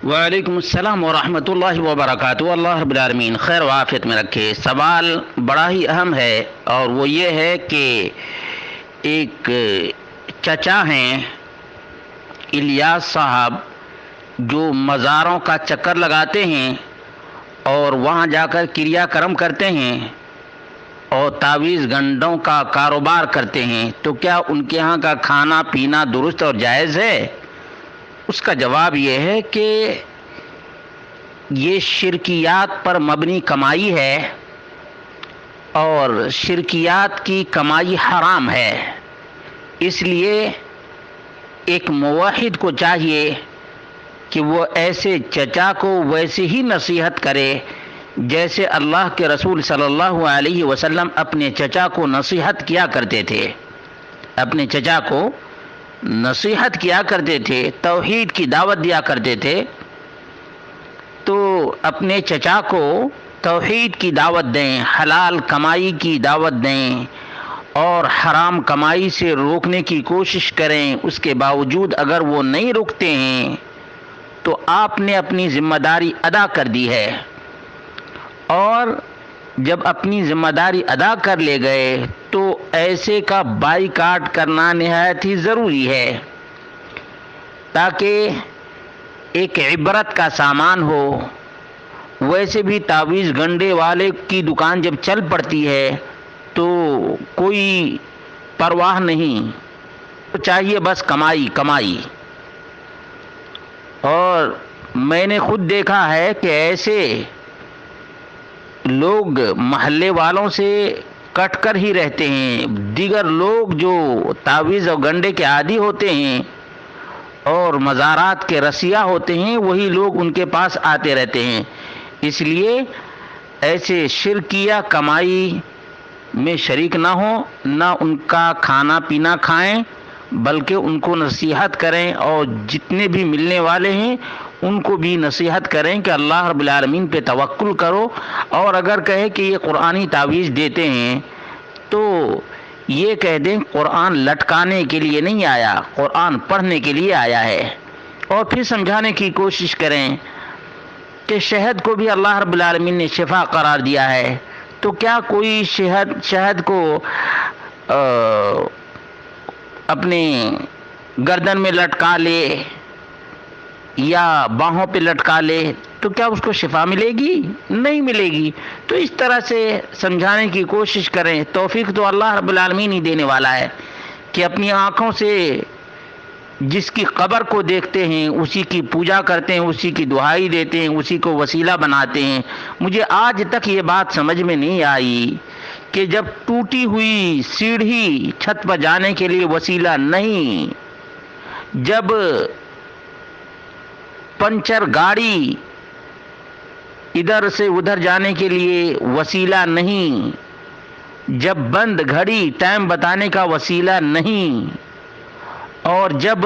وعلیکم السلام ورحمۃ اللہ وبرکاتہ۔ اللہ رب العالمین خیر و عافیت میں رکھے۔ سوال بڑا ہی اہم ہے اور وہ یہ ہے کہ ایک چچا ہیں الیاس صاحب، جو مزاروں کا چکر لگاتے ہیں اور وہاں جا کر کریا کرم کرتے ہیں اور تعویذ گنڈوں کا کاروبار کرتے ہیں، تو کیا ان کے ہاں کا کھانا پینا درست اور جائز ہے؟ اس کا جواب یہ ہے کہ یہ شرکیات پر مبنی کمائی ہے اور شرکیات کی کمائی حرام ہے۔ اس لیے ایک موحد کو چاہیے کہ وہ ایسے چچا کو ویسے ہی نصیحت کرے جیسے اللہ کے رسول صلی اللہ علیہ وسلم اپنے چچا کو نصیحت کیا کرتے تھے۔ اپنے چچا کو نصیحت کیا کرتے تھے، توحید کی دعوت دیا کرتے تھے، تو اپنے چچا کو توحید کی دعوت دیں، حلال کمائی کی دعوت دیں اور حرام کمائی سے روکنے کی کوشش کریں۔ اس کے باوجود اگر وہ نہیں رکتے ہیں تو آپ نے اپنی ذمہ داری ادا کر دی ہے، اور جب اپنی ذمہ داری ادا کر لے گئے تو ایسے کا بائیکاٹ کرنا نہایت ہی ضروری ہے، تاکہ ایک عبرت کا سامان ہو۔ ویسے بھی تعویذ گنڈے والے کی دکان جب چل پڑتی ہے تو کوئی پرواہ نہیں، چاہیے بس کمائی کمائی۔ اور میں نے خود دیکھا ہے کہ ایسے لوگ محلے والوں سے کٹ کر ہی رہتے ہیں۔ دیگر لوگ جو تعویذ اور گنڈے کے عادی ہوتے ہیں اور مزارات کے رسیا ہوتے ہیں، وہی لوگ ان کے پاس آتے رہتے ہیں۔ اس لیے ایسے شرکیہ کمائی میں شریک نہ ہوں، نہ ان کا کھانا پینا کھائیں، بلکہ ان کو نصیحت کریں، اور جتنے بھی ملنے والے ہیں ان کو بھی نصیحت کریں کہ اللہ رب العالمین پہ توکل کرو، اور اگر کہے کہ یہ قرآنی تعویذ دیتے ہیں تو یہ کہہ دیں قرآن لٹکانے کے لیے نہیں آیا، قرآن پڑھنے کے لیے آیا ہے۔ اور پھر سمجھانے کی کوشش کریں کہ شہد کو بھی اللہ رب العالمین نے شفا قرار دیا ہے، تو کیا کوئی شہد کو اپنے گردن میں لٹکا لے یا باہوں پہ لٹکا لے تو کیا اس کو شفا ملے گی؟ نہیں ملے گی۔ تو اس طرح سے سمجھانے کی کوشش کریں۔ توفیق تو اللہ رب العالمین ہی دینے والا ہے کہ اپنی آنکھوں سے جس کی قبر کو دیکھتے ہیں، اسی کی پوجا کرتے ہیں، اسی کی دعائی دیتے ہیں، اسی کو وسیلہ بناتے ہیں۔ مجھے آج تک یہ بات سمجھ میں نہیں آئی کہ جب ٹوٹی ہوئی سیڑھی چھت پر جانے کے لیے وسیلہ نہیں، جب پنچر گاڑی ادھر سے ادھر جانے کے لیے وسیلہ نہیں، جب بند گھڑی ٹائم بتانے کا وسیلہ نہیں، اور جب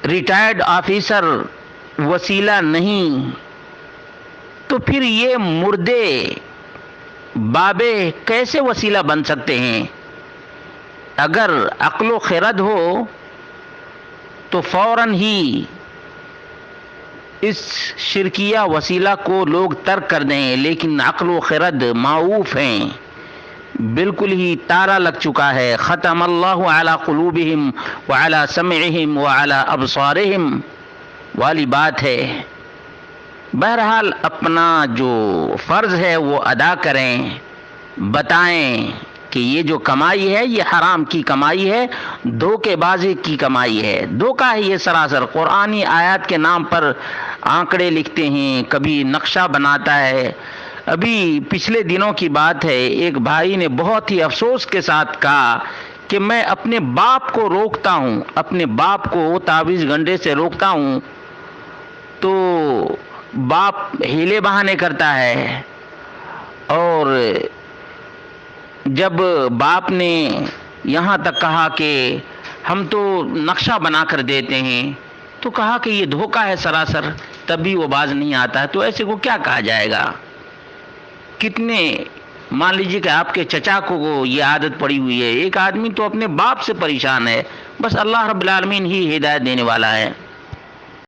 ریٹائرڈ آفیسر وسیلہ نہیں، تو پھر یہ مردے بابے کیسے وسیلہ بن سکتے ہیں؟ اگر عقل و خرد ہو تو فوراً ہی اس شرکیہ وسیلہ کو لوگ ترک کر دیں، لیکن عقل و خرد معوف ہیں، بالکل ہی تالا لگ چکا ہے۔ ختم اللہ علی قلوبہم وعلی سمعہم وعلی ابصارہم والی بات ہے۔ بہرحال اپنا جو فرض ہے وہ ادا کریں، بتائیں کہ یہ جو کمائی ہے یہ حرام کی کمائی ہے، دھوکے بازی کی کمائی ہے، دھوکہ ہے یہ سراسر۔ قرآنی آیات کے نام پر آنکڑے لکھتے ہیں، کبھی نقشہ بناتا ہے۔ ابھی پچھلے دنوں کی بات ہے، ایک بھائی نے بہت ہی افسوس کے ساتھ کہا کہ میں اپنے باپ کو روکتا ہوں، اپنے باپ کو تعویذ گنڈے سے روکتا ہوں، تو باپ ہیلے بہانے کرتا ہے، اور جب باپ نے یہاں تک کہا کہ ہم تو نقشہ بنا کر دیتے ہیں، تو کہا کہ یہ دھوکہ ہے سراسر، تب بھی وہ باز نہیں آتا ہے، تو ایسے کو کیا کہا جائے گا؟ کتنے مان لیجیے کہ آپ کے چچا کو یہ عادت پڑی ہوئی ہے، ایک آدمی تو اپنے باپ سے پریشان ہے، بس اللہ رب العالمین ہی ہدایت دینے والا ہے۔